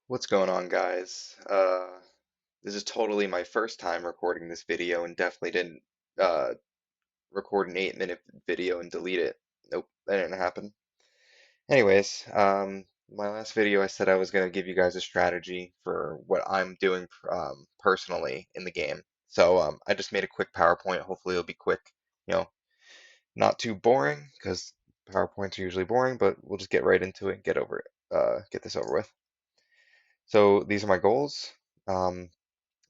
What's going on, guys? This is totally my first time recording this video and definitely didn't uh, record an 8-minute video and delete it. Nope, that didn't happen. Anyways, my last video I said I was going to give you guys a strategy for what I'm doing personally in the game. So I just made a quick PowerPoint. Hopefully it'll be quick, you know, not too boring because PowerPoints are usually boring, but we'll just get right into it and get this over with. So these are my goals. Um,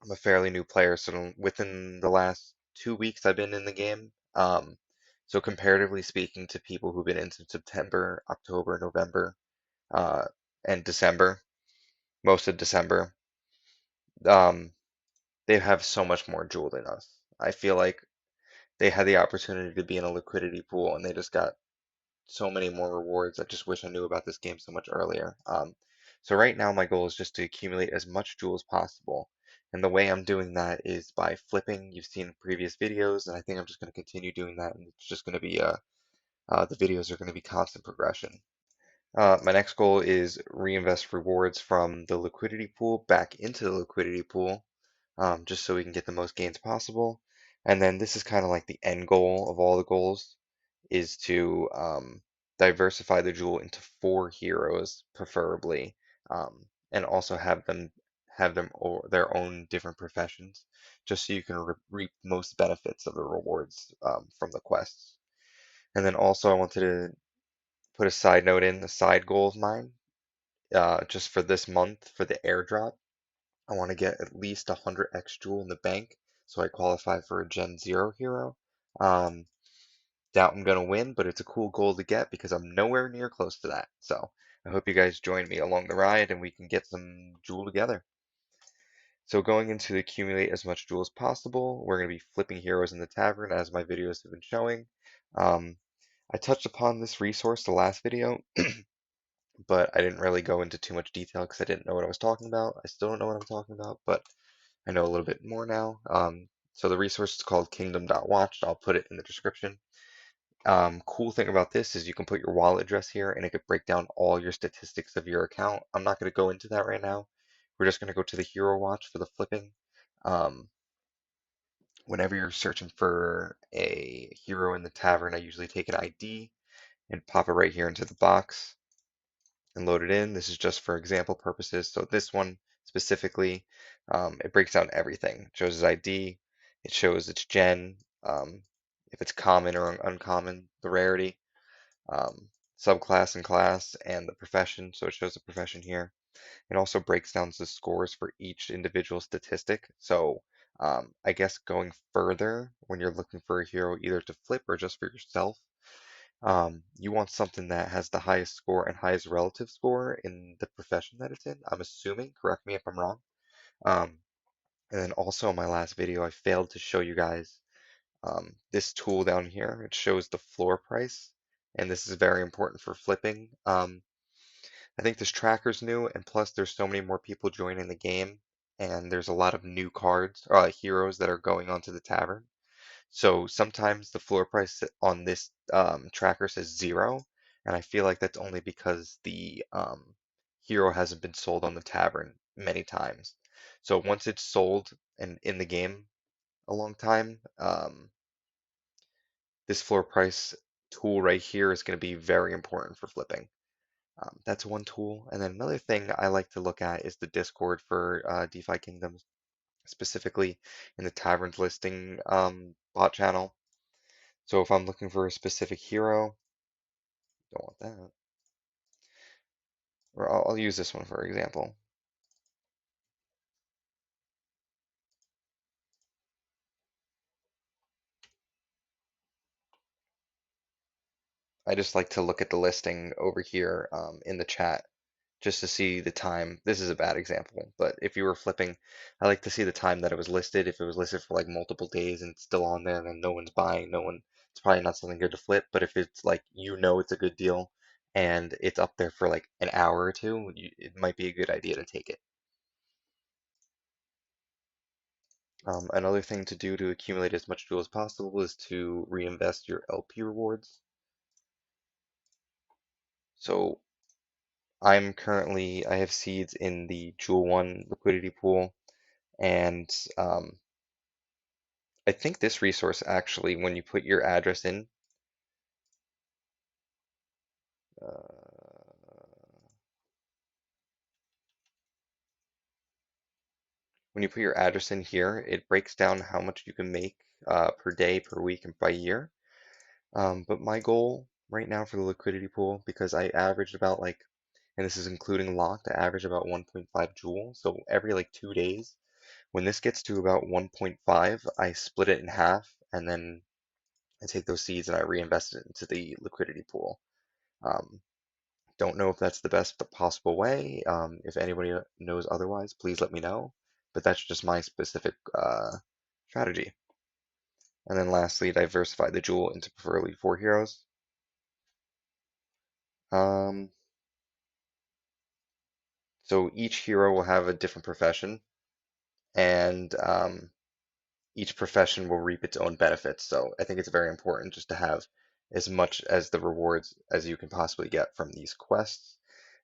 I'm a fairly new player, so within the last 2 weeks I've been in the game. So comparatively speaking to people who've been in since September, October, November, uh, and December, most of December, um, they have so much more jewel than us. I feel like they had the opportunity to be in a liquidity pool and they just got so many more rewards. I just wish I knew about this game so much earlier. So right now my goal is just to accumulate as much jewel as possible. And the way I'm doing that is by flipping. You've seen previous videos, and I think I'm just going to continue doing that. And it's just going to be the videos are going to be constant progression. My next goal is reinvest rewards from the liquidity pool back into the liquidity pool, just so we can get the most gains possible. And then this is kind of like the end goal of all the goals, is to diversify the jewel into 4 heroes, preferably, and also have them their own different professions, just so you can reap most benefits of the rewards from the quests. And then also I wanted to put a side note in, a side goal of mine, just for this month for the airdrop. I want to get at least 100x jewel in the bank so I qualify for a Gen 0 hero. Um, Doubt I'm gonna win, but it's a cool goal to get because I'm nowhere near close to that. So I hope you guys join me along the ride and we can get some jewel together. So going into accumulate as much jewel as possible, we're going to be flipping heroes in the tavern as my videos have been showing. Um, I touched upon this resource the last video, but I didn't really go into too much detail because I didn't know what I was talking about. I still don't know what I'm talking about, but I know a little bit more now. So the resource is called kingdom.watch. I'll put it in the description. Cool thing about this is you can put your wallet address here and it could break down all your statistics of your account. I'm not going to go into that right now. We're just going to go to the hero watch for the flipping. Um, Whenever you're searching for a hero in the tavern, I usually take an ID and pop it right here into the box and load it in. This is just for example purposes. So this one specifically, it breaks down everything. It shows his ID, it shows its gen, if it's common or uncommon, the rarity, um, subclass and class, and the profession. So it shows the profession here. It also breaks down the scores for each individual statistic. So I guess going further, when you're looking for a hero either to flip or just for yourself, you want something that has the highest score and highest relative score in the profession that it's in. I'm assuming, correct me if I'm wrong. Um, and then also in my last video, I failed to show you guys this tool down here. It shows the floor price, and this is very important for flipping. I think this tracker's new, and plus there's so many more people joining the game, and there's a lot of new cards, heroes that are going onto the tavern. So sometimes the floor price on this tracker says 0, and I feel like that's only because the hero hasn't been sold on the tavern many times. So once it's sold and in the game a long time, this floor price tool right here is going to be very important for flipping. That's one tool. And then another thing I like to look at is the Discord for DeFi Kingdoms, specifically in the Taverns listing bot channel. So if I'm looking for a specific hero, don't want that. Or I'll use this one for example. I just like to look at the listing over here in the chat just to see the time. This is a bad example, but if you were flipping, I like to see the time that it was listed. If it was listed for like multiple days and it's still on there, then no one's buying, it's probably not something good to flip. But if it's like, it's a good deal and it's up there for like an hour or two, it might be a good idea to take it. Another thing to do to accumulate as much jewel as possible is to reinvest your LP rewards. So I have seeds in the Jewel 1 liquidity pool, and um, I think this resource actually, when you put your address in, uh, when you put your address in here, it breaks down how much you can make per day, per week, and by year. But my goal right now for the liquidity pool, because I averaged about like, and this is including locked, I average about 1.5 joules. So every like 2 days, when this gets to about 1.5, I split it in half, and then I take those seeds and I reinvest it into the liquidity pool. Um, don't know if that's the best possible way. If anybody knows otherwise, please let me know. But that's just my specific strategy. And then lastly, diversify the jewel into preferably 4 heroes. Um, so each hero will have a different profession, and each profession will reap its own benefits. So I think it's very important just to have as much as the rewards as you can possibly get from these quests.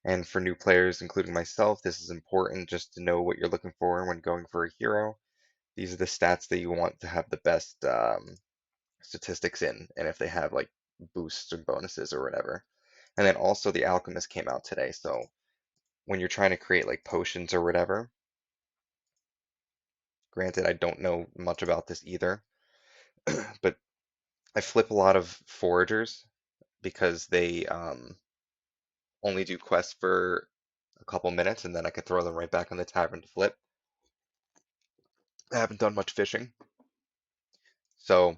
And for new players, including myself, this is important just to know what you're looking for when going for a hero. These are the stats that you want to have the best statistics in, and if they have like boosts or bonuses or whatever. And then also the Alchemist came out today, so when you're trying to create like potions or whatever, granted I don't know much about this either, but I flip a lot of foragers because they only do quests for a couple minutes and then I can throw them right back in the tavern to flip. I haven't done much fishing. So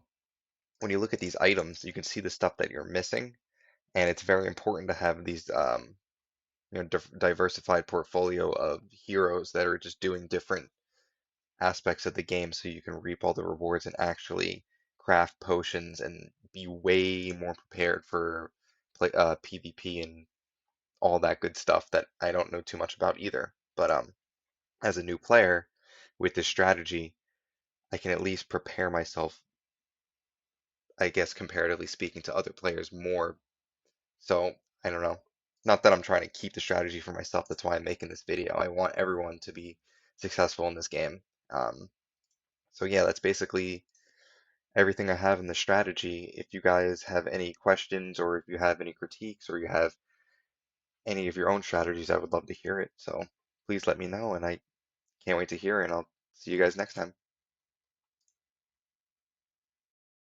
when you look at these items, you can see the stuff that you're missing, and it's very important to have these diversified portfolio of heroes that are just doing different aspects of the game so you can reap all the rewards and actually craft potions and be way more prepared for PvP and all that good stuff that I don't know too much about either. But as a new player with this strategy, I can at least prepare myself, I guess, comparatively speaking to other players more. So I don't know. Not that I'm trying to keep the strategy for myself. That's why I'm making this video. I want everyone to be successful in this game. Um, so yeah, that's basically everything I have in the strategy. If you guys have any questions or if you have any critiques or you have any of your own strategies, I would love to hear it. So please let me know, and I can't wait to hear it, and I'll see you guys next time.